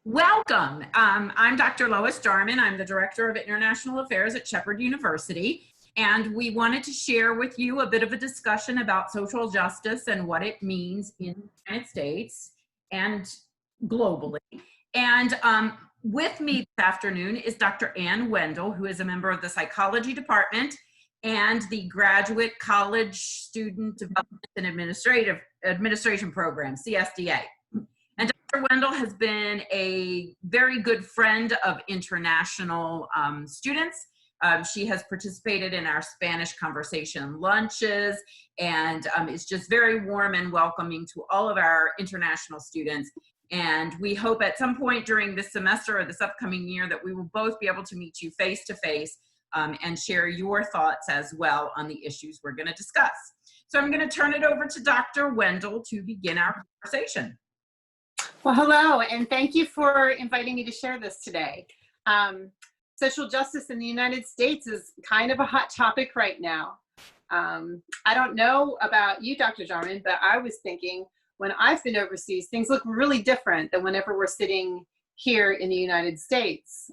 Welcome. I'm Dr. Lois Jarman. I'm the Director of International Affairs at Shepherd University, and we wanted to share with you a bit of a discussion about social justice and what it means in the United States and globally. And with me this afternoon is Dr. Wendle, who is a member of the Psychology Department and the Graduate College Student Development and Administration Program, CSDA. And Dr. Wendle has been a very good friend of international students. She has participated in our Spanish conversation lunches and is just very warm and welcoming to all of our international students. And we hope at some point during this semester or this upcoming year that we will both be able to meet you face to face and share your thoughts as well on the issues we're going to discuss. So I'm going to turn it over to Dr. Wendle to begin our conversation. Well, hello, and thank you for inviting me to share this today. Social justice in the United States is kind of a hot topic right now. I don't know about you, Dr. Jarman, but I was thinking when I've been overseas, things look really different than whenever we're sitting here in the United States.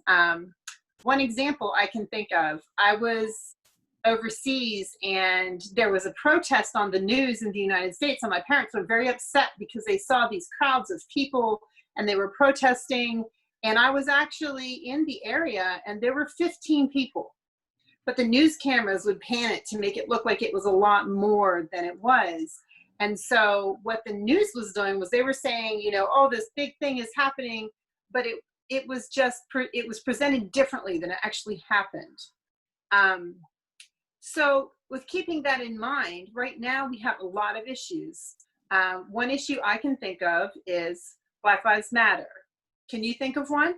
One example I can think of, I was overseas and there was a protest on the news in the United States, and my parents were very upset because they saw these crowds of people and they were protesting, and I was actually in the area and there were 15 people, but the news cameras would pan it to make it look like it was a lot more than it was. And so what the news was doing was they were saying, you know, oh, this big thing is happening, but it was presented differently than it actually happened. So with keeping that in mind, right now we have a lot of issues. One issue I can think of is Black Lives Matter. Can you think of one?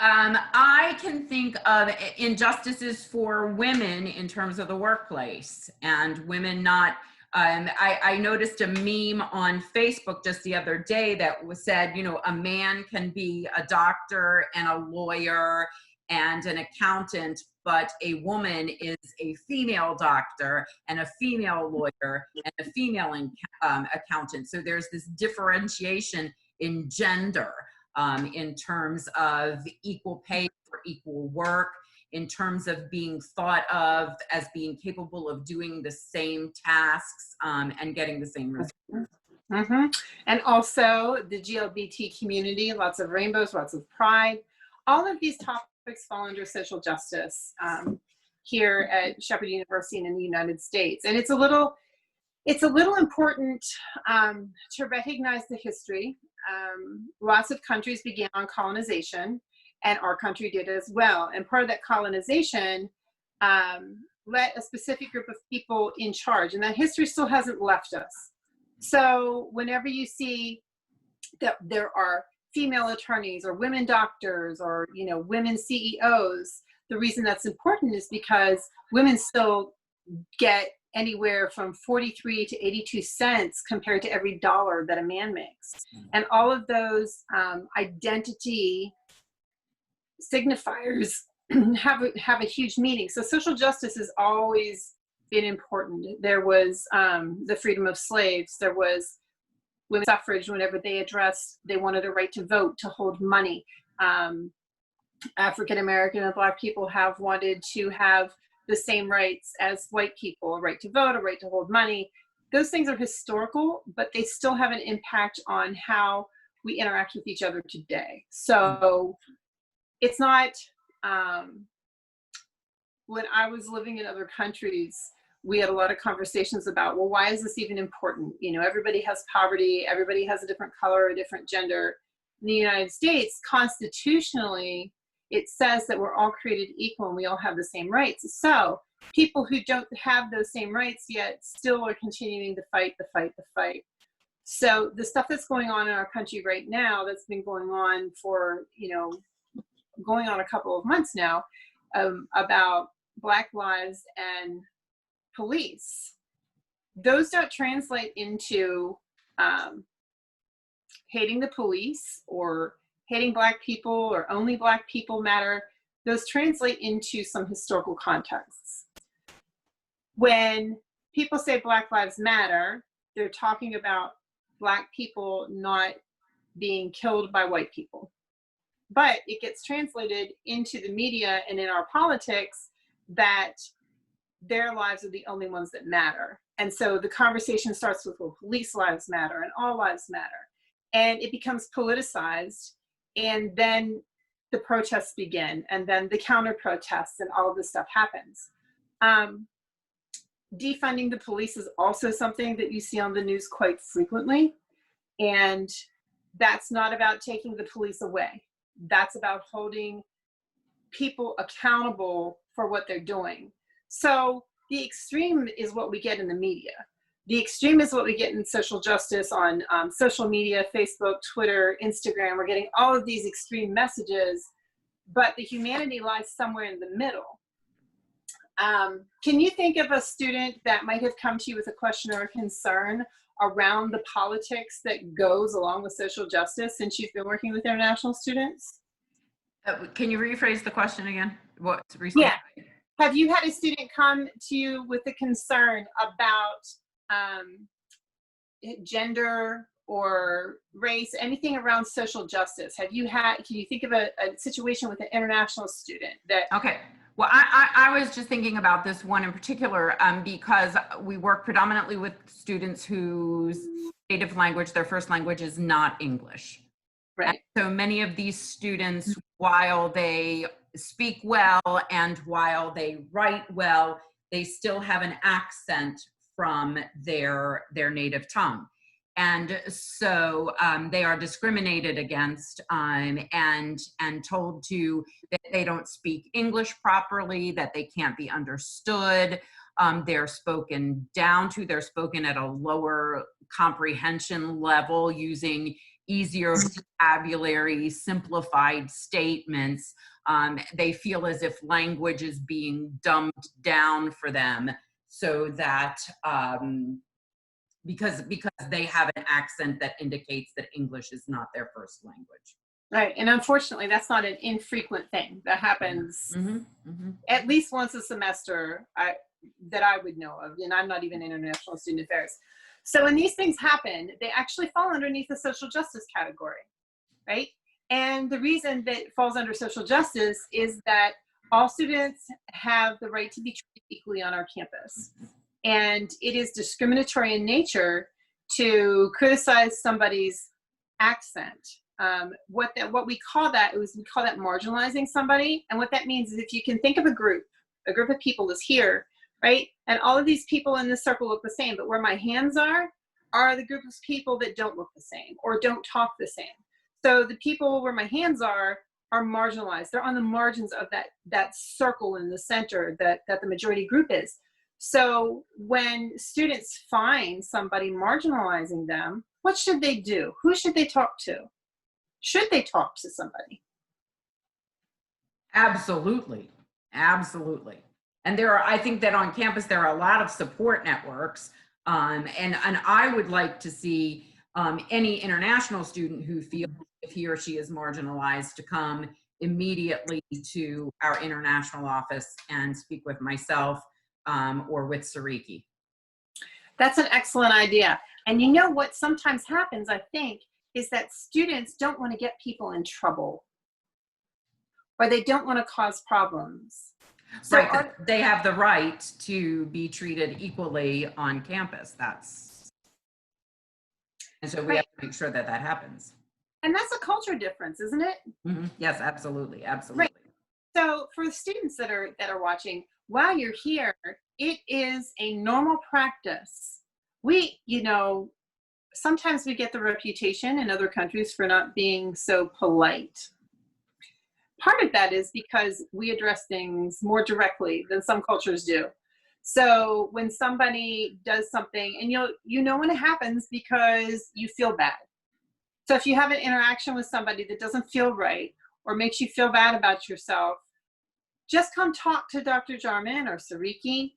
I can think of injustices for women in terms of the workplace and women not, I noticed a meme on Facebook just the other day that said, you know, a man can be a doctor and a lawyer and an accountant, but a woman is a female doctor and a female lawyer and a female accountant. So there's this differentiation in gender in terms of equal pay for equal work, in terms of being thought of as being capable of doing the same tasks and getting the same results. Mm-hmm. And also the LGBT community, lots of rainbows, lots of pride. All of these topics fall under social justice here at Shepherd University and in the United States. And it's a little important to recognize the history. Lots of countries began on colonization, and our country did as well. And part of that colonization let a specific group of people in charge, and that history still hasn't left us. So whenever you see that there are female attorneys or women doctors or, you know, women CEOs, the reason that's important is because women still get anywhere from 43 to 82 cents compared to every dollar that a man makes. And all of those identity signifiers have a huge meaning. So social justice has always been important. There was the freedom of slaves. There was women's suffrage whenever they wanted a right to vote, to hold money. African American and Black people have wanted to have the same rights as white people, a right to vote, a right to hold money. Those things are historical, but they still have an impact on how we interact with each other today. So it's not, when I was living in other countries, we had a lot of conversations about, well, why is this even important? You know, everybody has poverty, everybody has a different color, a different gender. In the United States, constitutionally, it says that we're all created equal and we all have the same rights. So people who don't have those same rights yet still are continuing to fight the fight. So the stuff that's going on in our country right now, that's been going on for, you know, going on a couple of months now, about Black lives and police, those don't translate into hating the police or hating Black people or only Black people matter. Those translate into some historical contexts. When people say Black Lives Matter, they're talking about Black people not being killed by white people. But it gets translated into the media and in our politics that their lives are the only ones that matter. And so the conversation starts with, well, police lives matter and all lives matter. And it becomes politicized. And then the protests begin, and then the counter protests, and all of this stuff happens. Defunding the police is also something that you see on the news quite frequently. And that's not about taking the police away. That's about holding people accountable for what they're doing. So the extreme is what we get in the media. The extreme is what we get in social justice on social media, Facebook, Twitter, Instagram. We're getting all of these extreme messages, but the humanity lies somewhere in the middle. Can you think of a student that might have come to you with a question or a concern around the politics that goes along with social justice since you've been working with international students? Can you rephrase the question again? Yeah. Have you had a student come to you with a concern about gender or race, anything around social justice? Can you think of a situation with an international student that? Okay. Well, I was just thinking about this one in particular because we work predominantly with students whose native language, their first language, is not English. Right. And so many of these students, while they speak well and while they write well, they still have an accent from their native tongue. And so they are discriminated against and told that they don't speak English properly, that they can't be understood. They're spoken down to, they're spoken at a lower comprehension level using easier vocabulary, simplified statements. They feel as if language is being dumbed down for them so that because they have an accent that indicates that English is not their first language. Right, and unfortunately, that's not an infrequent thing. That happens at least once a semester that I would know of, and I'm not even international student affairs. So when these things happen, they actually fall underneath the social justice category, right? And the reason that it falls under social justice is that all students have the right to be treated equally on our campus. And it is discriminatory in nature to criticize somebody's accent. What we call that marginalizing somebody. And what that means is, if you can think of a group of people is here, right? And all of these people in this circle look the same, but where my hands are the group of people that don't look the same or don't talk the same. So the people where my hands are marginalized. They're on the margins of that circle in the center that the majority group is. So when students find somebody marginalizing them, what should they do? Who should they talk to? Should they talk to somebody? Absolutely. Absolutely. And I think that on campus, there are a lot of support networks. And I would like to see any international student who feels if he or she is marginalized to come immediately to our international office and speak with myself or with Sariki. That's an excellent idea. And you know what sometimes happens, I think, is that students don't want to get people in trouble, or they don't want to cause problems. So right, they have the right to be treated equally on campus. And so we have to make sure that happens. And that's a culture difference, isn't it? Mm-hmm. Yes, absolutely, absolutely. Right. So for the students that are watching, while you're here, it is a normal practice. Sometimes we get the reputation in other countries for not being so polite. Part of that is because we address things more directly than some cultures do. So when somebody does something, and you know when it happens because you feel bad. So if you have an interaction with somebody that doesn't feel right or makes you feel bad about yourself, just come talk to Dr. Jarman or Sariki,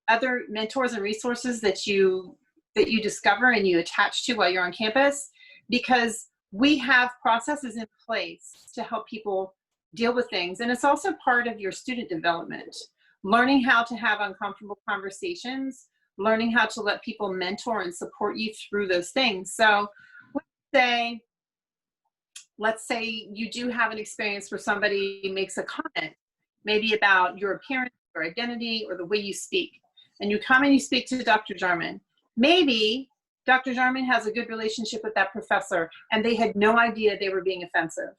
other mentors and resources that you discover and you attach to while you're on campus, because we have processes in place to help people deal with things. And it's also part of your student development, learning how to have uncomfortable conversations, learning how to let people mentor and support you through those things. So say, you do have an experience where somebody makes a comment, maybe about your appearance or identity or the way you speak, and you come and you speak to Dr. Jarman. Maybe Dr. Jarman has a good relationship with that professor and they had no idea they were being offensive.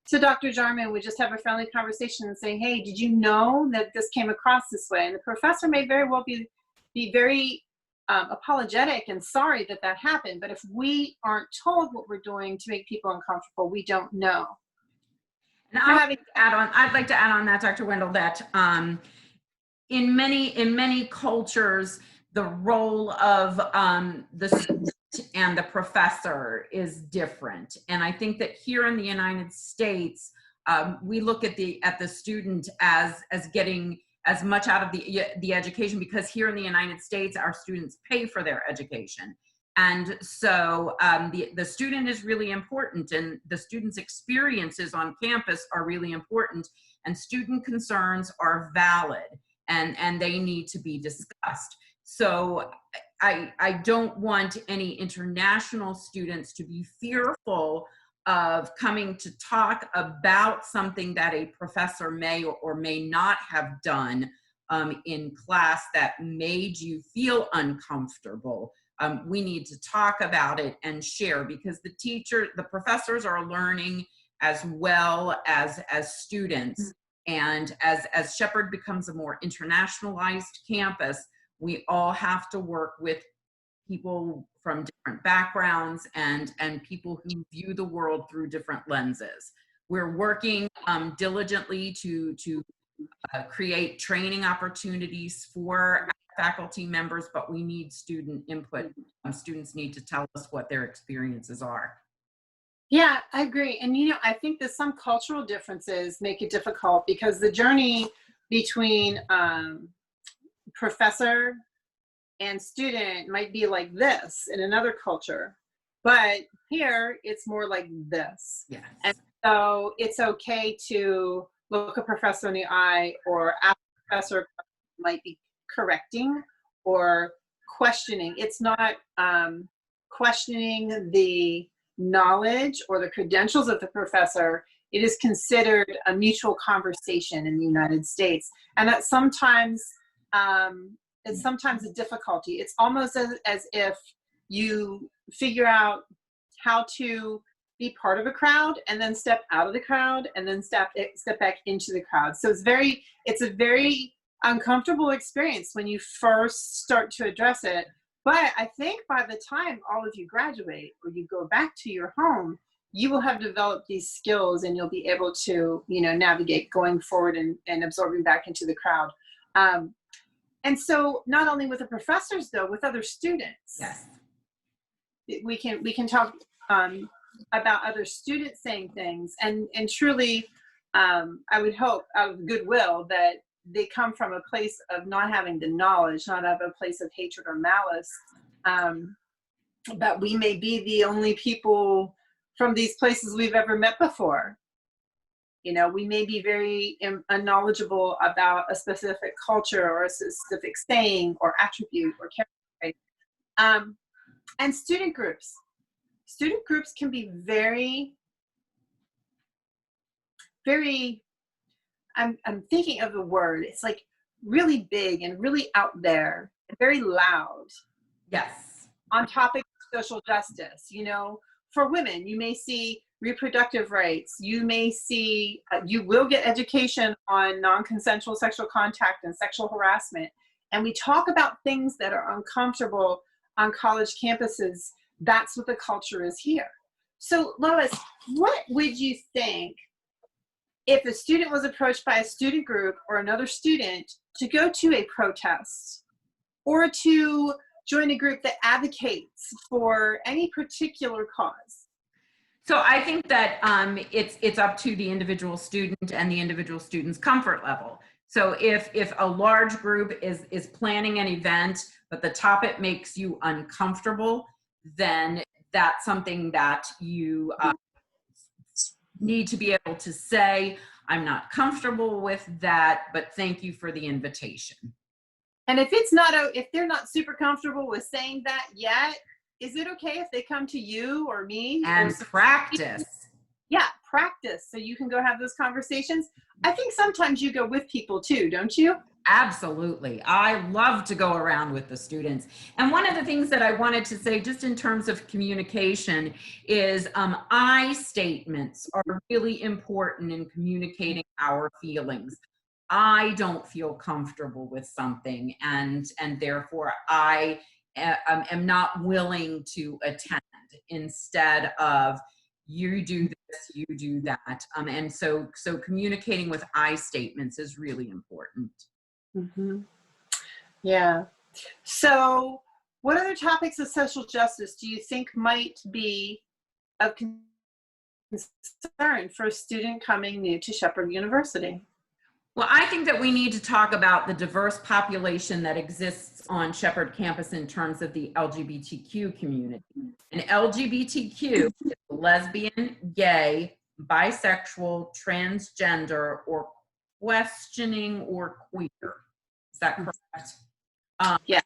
So Dr. Jarman would just have a friendly conversation and say, hey, did you know that this came across this way? And the professor may very well be very apologetic and sorry that that happened. But if we aren't told what we're doing to make people uncomfortable, we don't know. And I'd like to add on that, Dr. Wendle, that in many cultures, the role of the student and the professor is different. And I think that here in the United States, we look at the student as getting as much out of the education, because here in the United States, our students pay for their education. And so the student is really important, and the student's experiences on campus are really important, and student concerns are valid, and they need to be discussed. So I don't want any international students to be fearful of coming to talk about something that a professor may or may not have done in class that made you feel uncomfortable. We need to talk about it and share, because the professors are learning as well as students. And as Shepherd becomes a more internationalized campus, we all have to work with people from different backgrounds and people who view the world through different lenses. We're working diligently to create training opportunities for faculty members, but we need student input. Students need to tell us what their experiences are. Yeah, I agree. And I think that some cultural differences make it difficult, because the journey between professor and student might be like this in another culture, but here it's more like this. Yes. And so it's okay to look a professor in the eye, or ask a professor might be correcting or questioning. It's not questioning the knowledge or the credentials of the professor. It is considered a mutual conversation in the United States. And that sometimes it's sometimes a difficulty. It's almost as if you figure out how to be part of a crowd and then step out of the crowd and then step back into the crowd. So it's a very uncomfortable experience when you first start to address it. But I think by the time all of you graduate or you go back to your home, you will have developed these skills, and you'll be able to, navigate going forward and absorbing back into the crowd. And so not only with the professors, though, with other students. Yes. We can talk about other students saying things, and truly, I would hope out of goodwill that they come from a place of not having the knowledge, not out of a place of hatred or malice. But we may be the only people from these places we've ever met before. We may be very unknowledgeable about a specific culture or a specific saying or attribute or character. And student groups. Student groups can be very, very, I'm thinking of the word, it's like really big and really out there and very loud. Yes. On topics of social justice. For women, you may see reproductive rights. You may see, you will get education on non-consensual sexual contact and sexual harassment. And we talk about things that are uncomfortable on college campuses. That's what the culture is here. So Lois, what would you think if a student was approached by a student group or another student to go to a protest or to join a group that advocates for any particular cause? So I think that it's up to the individual student and the individual student's comfort level. So if a large group is planning an event, but the topic makes you uncomfortable, then that's something that you need to be able to say, I'm not comfortable with that, but thank you for the invitation. And if they're not super comfortable with saying that yet, is it okay if they come to you or me? And practice. Yeah, practice. So you can go have those conversations. I think sometimes you go with people too, don't you? Absolutely. I love to go around with the students. And one of the things that I wanted to say, just in terms of communication, is I statements are really important in communicating our feelings. I don't feel comfortable with something, and therefore I am not willing to attend, instead of you do this, you do that. And so communicating with I statements is really important. Mm-hmm. Yeah. So what other topics of social justice do you think might be of concern for a student coming new to Shepherd University? Well, I think that we need to talk about the diverse population that exists on Shepherd campus in terms of the LGBTQ community. And LGBTQ is lesbian, gay, bisexual, transgender, or questioning or queer. Is that correct? Yeah.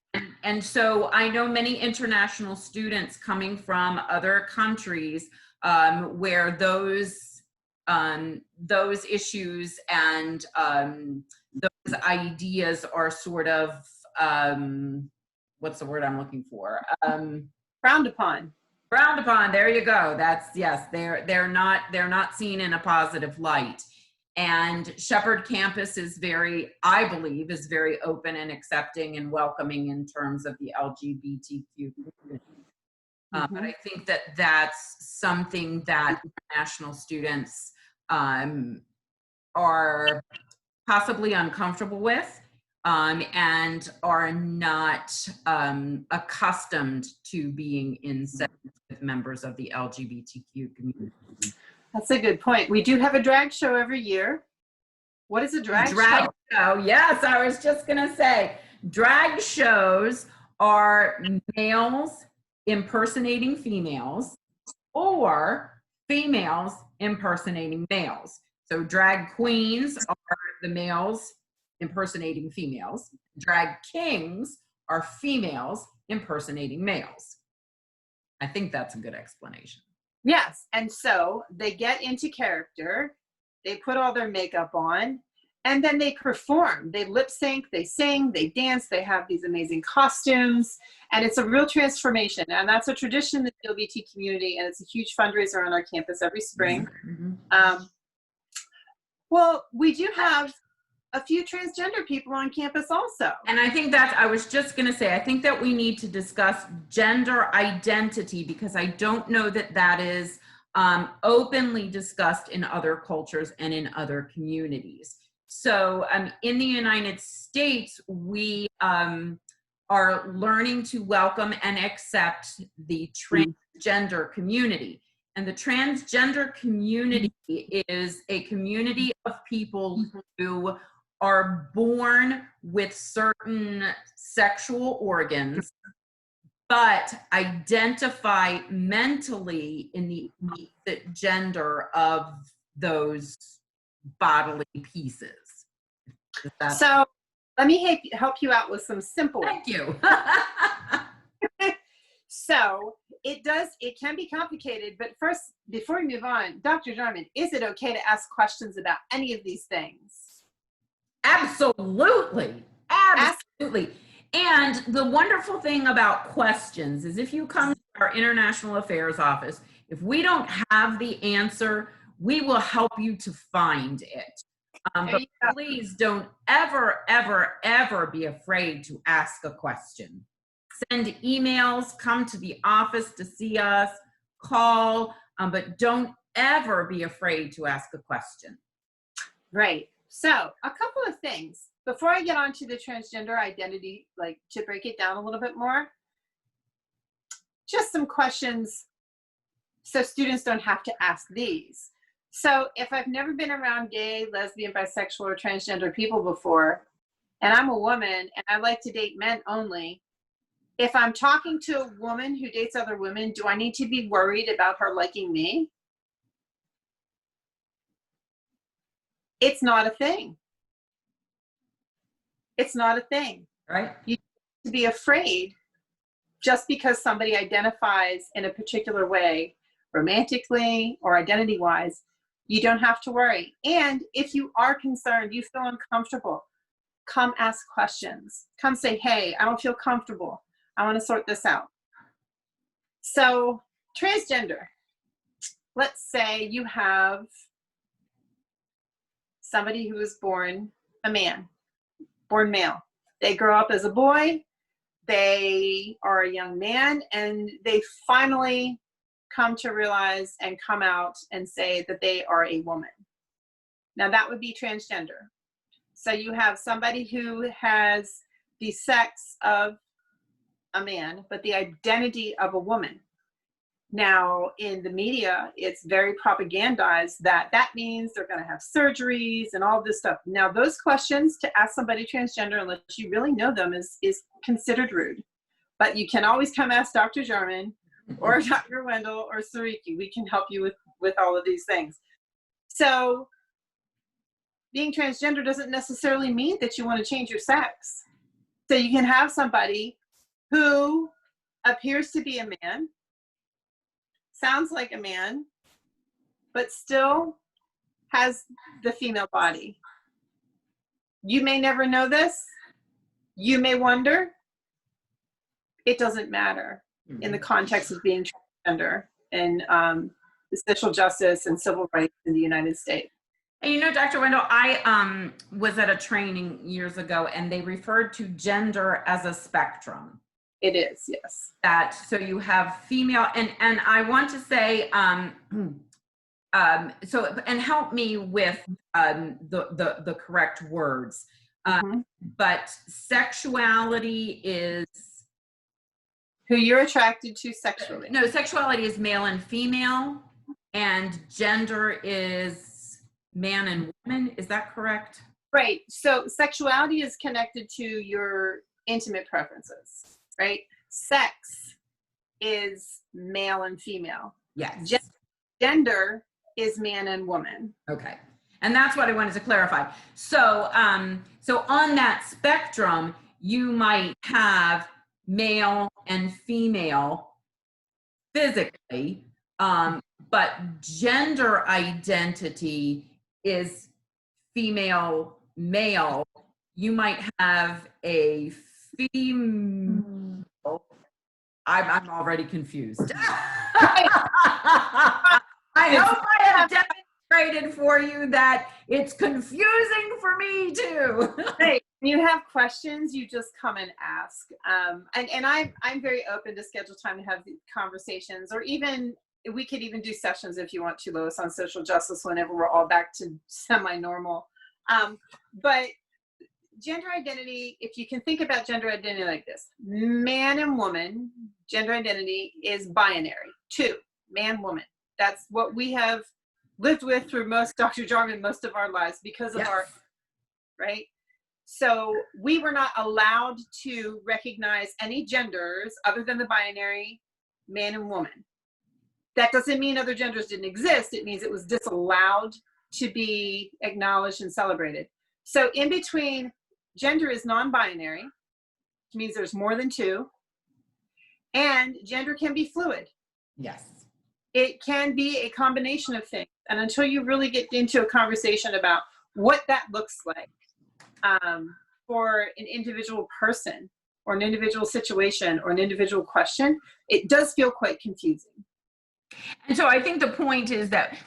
And so I know many international students coming from other countries where those issues and those ideas are sort of what's the word I'm looking for? Frowned upon. Frowned upon. There you go. That's, yes. They're not seen in a positive light. And Shepherd campus is I believe, is very open and accepting and welcoming in terms of the LGBTQ community. But I think that that's something that international students are possibly uncomfortable with and are not accustomed to being in settings with members of the LGBTQ community. That's a good point. We do have a drag show every year. What is a drag show? Yes, I was just going to say, drag shows are males impersonating females or females impersonating males. So drag queens are the males impersonating females. Drag kings are females impersonating males. I think that's a good explanation. Yes, and so they get into character, they put all their makeup on, and then they perform. They lip sync, they sing, they dance, they have these amazing costumes, and it's a real transformation. And that's a tradition in the LGBT community, and it's a huge fundraiser on our campus every spring. Mm-hmm. Well, we do have a few transgender people on campus also. And I think I was just going to say, I think that we need to discuss gender identity, because I don't know that that is openly discussed in other cultures and in other communities. So in the United States, we are learning to welcome and accept the transgender community. And the transgender community is a community of people who are born with certain sexual organs, but identify mentally in the opposite gender of those bodily pieces. So let me help you out with some simple. Thank you. So it can be complicated, but first, before we move on, Dr. Jarman, is it okay to ask questions about any of these things? Absolutely. Absolutely. And the wonderful thing about questions is, if you come to our International Affairs office, if we don't have the answer, we will help you to find it. But please don't ever, ever, ever be afraid to ask a question. Send emails, come to the office to see us, call, but don't ever be afraid to ask a question. Right. So a couple of things before I get on to the transgender identity, like to break it down a little bit more, just some questions so students don't have to ask these. So if I've never been around gay, lesbian, bisexual, or transgender people before, and I'm a woman and I like to date men only, if I'm talking to a woman who dates other women, do I need to be worried about her liking me? It's not a thing. It's not a thing. Right. You need to be afraid just because somebody identifies in a particular way, romantically or identity-wise, you don't have to worry. And if you are concerned, you feel uncomfortable, come ask questions. Come say, hey, I don't feel comfortable. I want to sort this out. So transgender, let's say you have somebody who was born a man, born male. They grow up as a boy, they are a young man, and they finally come to realize and come out and say that they are a woman. Now that would be transgender. So you have somebody who has the sex of a man, but the identity of a woman. Now, in the media, it's very propagandized that that means they're going to have surgeries and all this stuff. Now, those questions to ask somebody transgender, unless you really know them, is considered rude. But you can always come ask Dr. Jarman or Dr. Wendle or Sariki. We can help you with all of these things. So being transgender doesn't necessarily mean that you want to change your sex. So you can have somebody who appears to be a man, sounds like a man, but still has the female body. You may never know this. You may wonder. It doesn't matter in the context of being transgender and the social justice and civil rights in the United States. And you know, Dr. Wendell, I was at a training years ago, and they referred to gender as a spectrum. It is, yes. That so you have female, and I want to say, so and help me with the correct words. But sexuality is who you're attracted to sexually. No, sexuality is male and female, and gender is man and woman. Is that correct? Right. So sexuality is connected to your intimate preferences, right? Sex is male and female. Yes. Gender is man and woman. Okay. And that's what I wanted to clarify. So, so on that spectrum, you might have male and female physically, but gender identity is female, male. You might have a female. I'm already confused. I hope I have demonstrated for you that it's confusing for me too. Hey, you have questions, you just come and ask. And I'm very open to schedule time to have conversations, or even we could even do sessions if you want to, Lois, on social justice whenever we're all back to semi-normal. But gender identity, if you can think about gender identity like this, man and woman, gender identity is binary, two, man, woman. That's what we have lived with through Dr. Jarman, most of our lives because of our, right? So we were not allowed to recognize any genders other than the binary man and woman. That doesn't mean other genders didn't exist. It means it was disallowed to be acknowledged and celebrated. So in between, gender is non-binary, which means there's more than two, and gender can be fluid. Yes. It can be a combination of things. And until you really get into a conversation about what that looks like for an individual person or an individual situation or an individual question, it does feel quite confusing. And so I think the point is that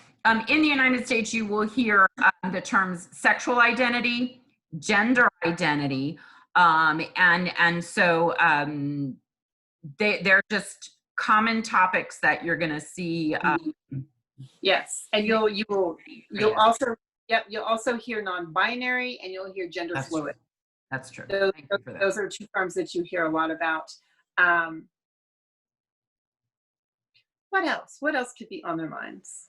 in the United States, you will hear the terms sexual identity, gender identity, and so they're just common topics that you're going to see. Yes, and you'll also hear non-binary, and you'll hear gender fluid. That's true. Those are two terms that you hear a lot about. What else? What else could be on their minds?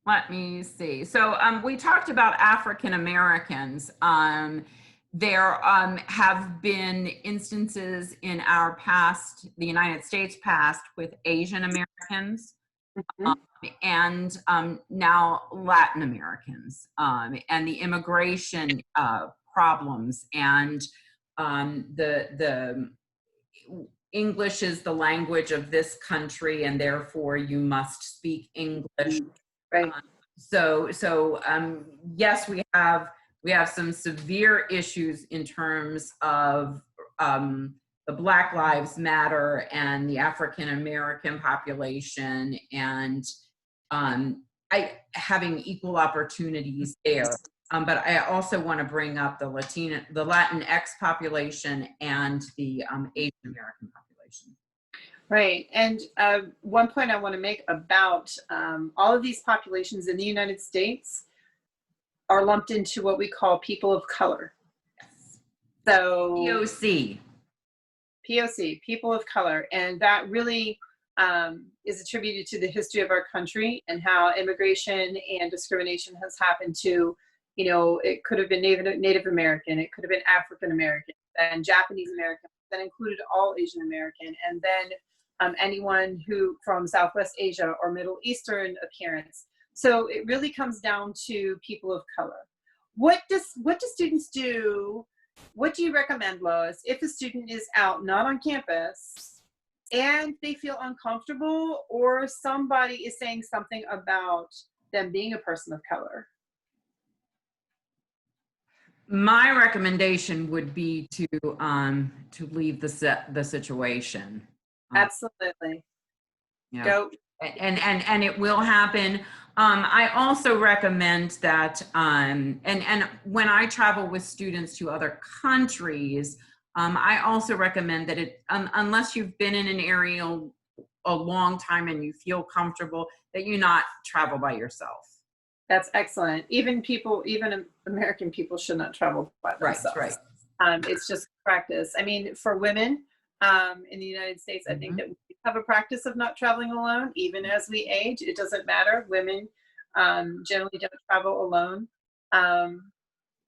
Let me see. So we talked about African Americans. There have been instances in our past, the United States past, with Asian Americans, and now Latin Americans, and the immigration problems. And the English is the language of this country, and therefore you must speak English. Right. Yes, we have some severe issues in terms of the Black Lives Matter and the African American population, and having equal opportunities there. But I also want to bring up the Latinx population and the Asian American population. Right. And one point I want to make about all of these populations in the United States are lumped into what we call people of color. Yes. So POC, people of color. And that really is attributed to the history of our country and how immigration and discrimination has happened to, you know, it could have been Native American, it could have been African American, and Japanese American, that included all Asian American, and then anyone who from Southwest Asia or Middle Eastern appearance. So it really comes down to people of color. What do students do? What do you recommend, Lois, if a student is out, not on campus, and they feel uncomfortable, or somebody is saying something about them being a person of color? My recommendation would be to leave the situation. Absolutely. Yeah. Go. And it will happen. I also recommend that, and when I travel with students to other countries, I also recommend that unless you've been in an area a long time and you feel comfortable, that you not travel by yourself. That's excellent. Even American people should not travel by themselves. Right. It's just practice. I mean, for women in the United States, I think that we have a practice of not traveling alone, even as we age. It doesn't matter. Women generally don't travel alone.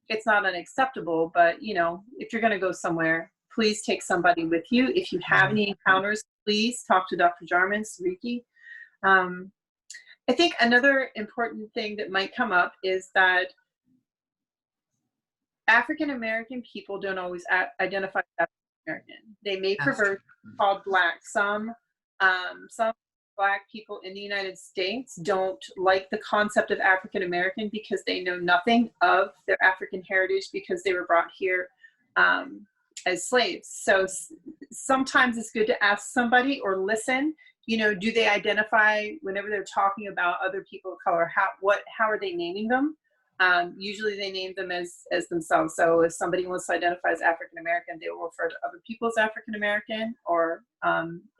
It's not unacceptable, but you know, if you're going to go somewhere, please take somebody with you. If you have any encounters, please talk to Dr. Jarman, Sariki. I think another important thing that might come up is that African American people don't always identify as African American. They may prefer to be called Black. Some Black people in the United States don't like the concept of African American because they know nothing of their African heritage because they were brought here as slaves. So sometimes it's good to ask somebody or listen. You know, do they identify whenever they're talking about other people of color? How are they naming them? Usually they name them as themselves. So if somebody wants to identify as African American, they will refer to other people as African American, or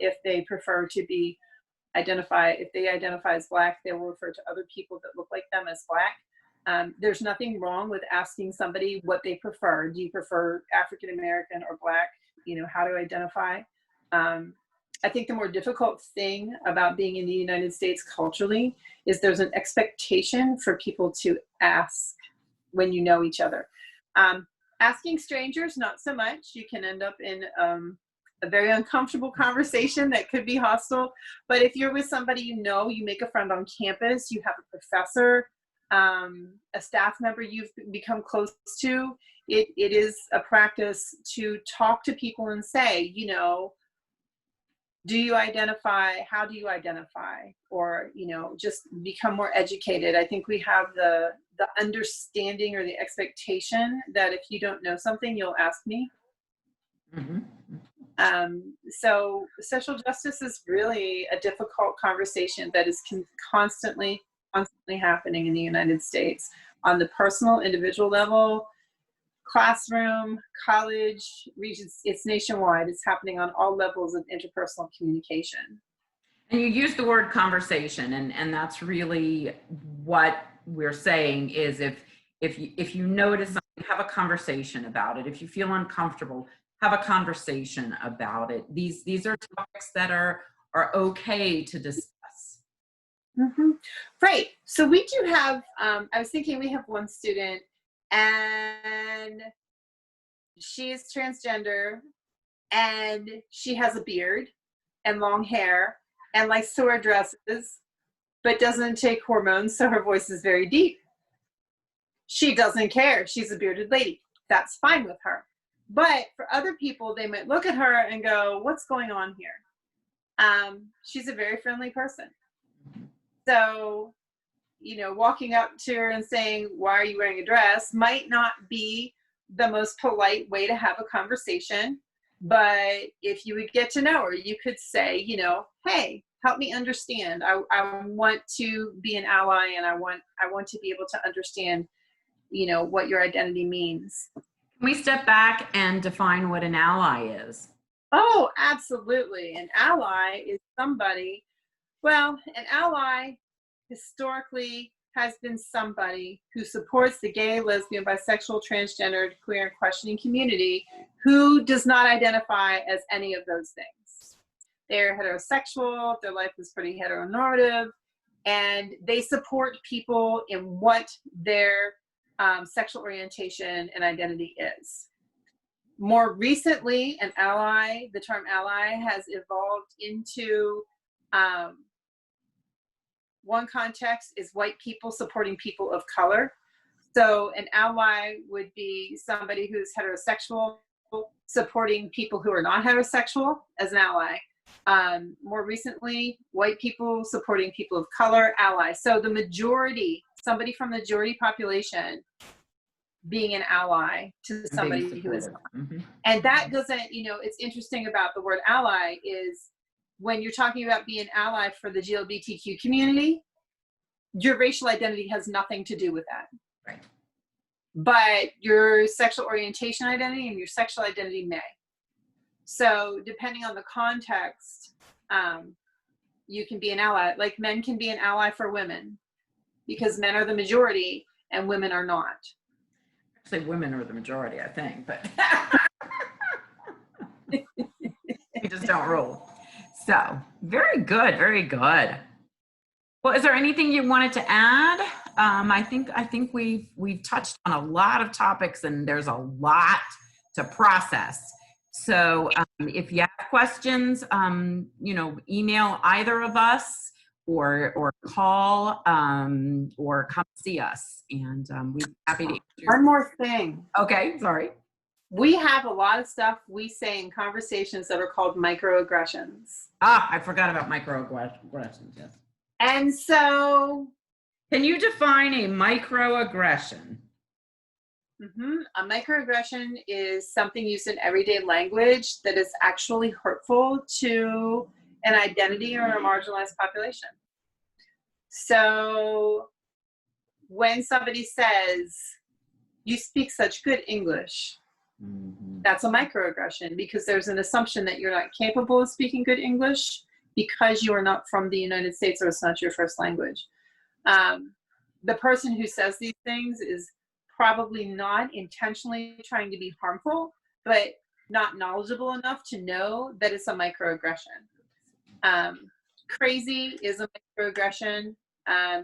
if they prefer to if they identify as Black, they will refer to other people that look like them as Black. There's nothing wrong with asking somebody what they prefer. Do you prefer African American or Black? You know, how to identify. I think the more difficult thing about being in the United States culturally is there's an expectation for people to ask when you know each other. Asking strangers, not so much. You can end up in a very uncomfortable conversation that could be hostile. But if you're with somebody you know, you make a friend on campus, you have a professor, a staff member you've become close to, it is a practice to talk to people and say, you know, do you identify? How do you identify? Or, you know, just become more educated. I think we have the understanding or the expectation that if you don't know something, you'll ask me. So social justice is really a difficult conversation that is constantly happening in the United States on the personal, individual level, classroom, college, regions. It's nationwide. It's happening on all levels of interpersonal communication. And you use the word conversation, and that's really what we're saying is if you notice something, have a conversation about it. If you feel uncomfortable, have a conversation about it. These are topics that are okay to discuss. Right. So we do have, I was thinking we have one student and she is transgender and she has a beard and long hair and likes to wear dresses, but doesn't take hormones, so her voice is very deep. She doesn't care. She's a bearded lady. That's fine with her. But for other people, they might look at her and go, what's going on here? She's a very friendly person. So, walking up to her and saying, why are you wearing a dress, might not be the most polite way to have a conversation. But if you would get to know her, you could say, hey, help me understand. I want to be an ally, and I want to be able to understand, what your identity means. Can we step back and define what an ally is? Oh, absolutely. An ally is somebody, an ally historically has been somebody who supports the gay, lesbian, bisexual, transgendered, queer, and questioning community who does not identify as any of those things. They're heterosexual, their life is pretty heteronormative, and they support people in what their sexual orientation and identity is. More recently, an ally, the term ally, has evolved into one context is white people supporting people of color. So an ally would be somebody who's heterosexual supporting people who are not heterosexual as an ally. More recently, white people supporting people of color, ally. So the majority, somebody from the majority population being an ally to somebody who is not. Mm-hmm. And that doesn't, it's interesting about the word ally is when you're talking about being an ally for the LGBTQ community, your racial identity has nothing to do with that. Right. But your sexual orientation identity and your sexual identity may. So depending on the context, you can be an ally. Like men can be an ally for women because men are the majority and women are not. Actually, women are the majority, I think, but we just don't rule. So very good, very good. Well, is there anything you wanted to add? I think we've touched on a lot of topics, and there's a lot to process. So if you have questions, email either of us or call or come see us, and we'd be happy to answer. One more thing. Okay, sorry. We have a lot of stuff we say in conversations that are called microaggressions. I forgot about microaggressions, yes. And so... Can you define a microaggression? Mm-hmm. A microaggression is something used in everyday language that is actually hurtful to an identity or a marginalized population. So when somebody says, you speak such good English, mm-hmm. That's a microaggression because there's an assumption that you're not capable of speaking good English because you are not from the United States or it's not your first language. The person who says these things is probably not intentionally trying to be harmful, but not knowledgeable enough to know that it's a microaggression. Crazy is a microaggression.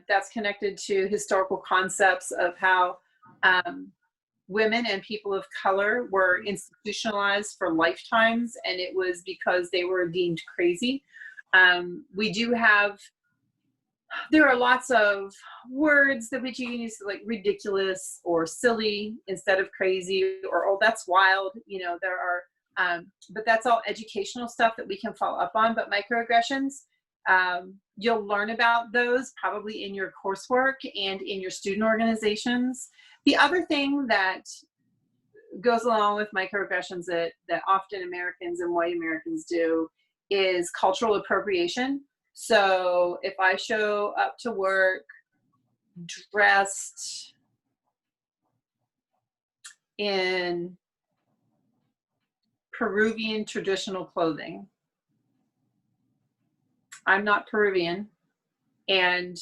That's connected to historical concepts of how women and people of color were institutionalized for lifetimes, and it was because they were deemed crazy. There are lots of words that we can use, like ridiculous or silly instead of crazy, or oh, that's wild. There are, but that's all educational stuff that we can follow up on. But microaggressions, you'll learn about those probably in your coursework and in your student organizations. The other thing that goes along with microaggressions that often Americans and white Americans do is cultural appropriation. So if I show up to work dressed in Peruvian traditional clothing, I'm not Peruvian, and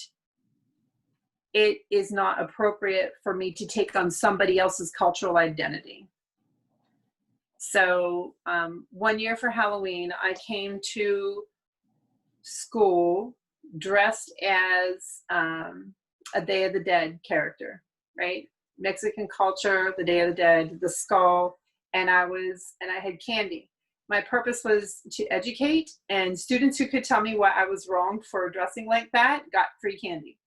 it is not appropriate for me to take on somebody else's cultural identity. So 1 year for Halloween, I came to school dressed as a Day of the Dead character, right? Mexican culture, the Day of the Dead, the skull, and I had candy. My purpose was to educate, and students who could tell me why I was wrong for dressing like that got free candy.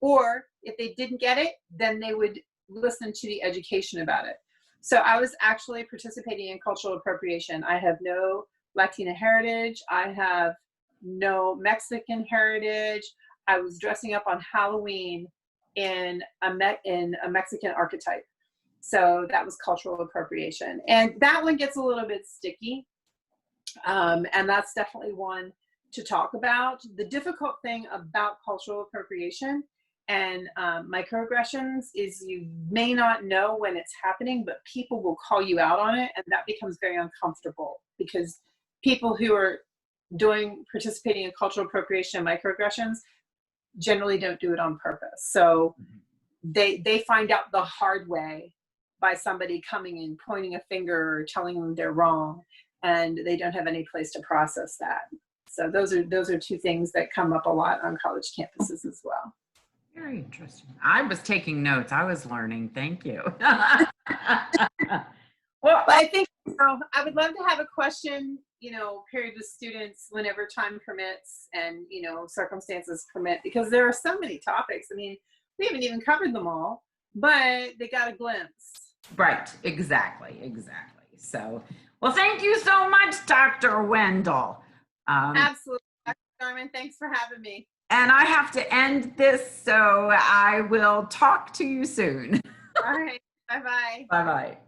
Or if they didn't get it, then they would listen to the education about it. So I was actually participating in cultural appropriation. I have no Latina heritage. I have no Mexican heritage. I was dressing up on Halloween in a Mexican archetype. So that was cultural appropriation. And that one gets a little bit sticky. And that's definitely one to talk about. The difficult thing about cultural appropriation and microaggressions is you may not know when it's happening, but people will call you out on it, and that becomes very uncomfortable because people who are participating in cultural appropriation and microaggressions generally don't do it on purpose. So they find out the hard way by somebody coming and pointing a finger or telling them they're wrong, and they don't have any place to process that. So those are two things that come up a lot on college campuses as well. Very interesting. I was taking notes. I was learning. Thank you. Well, I think I would love to have a question, period with students whenever time permits and, circumstances permit, because there are so many topics. I mean, we haven't even covered them all, but they got a glimpse. Right. Exactly. So, well, thank you so much, Dr. Wendle. Absolutely. Dr. Jarman, thanks for having me. And I have to end this, so I will talk to you soon. All right. Bye-bye. Bye-bye.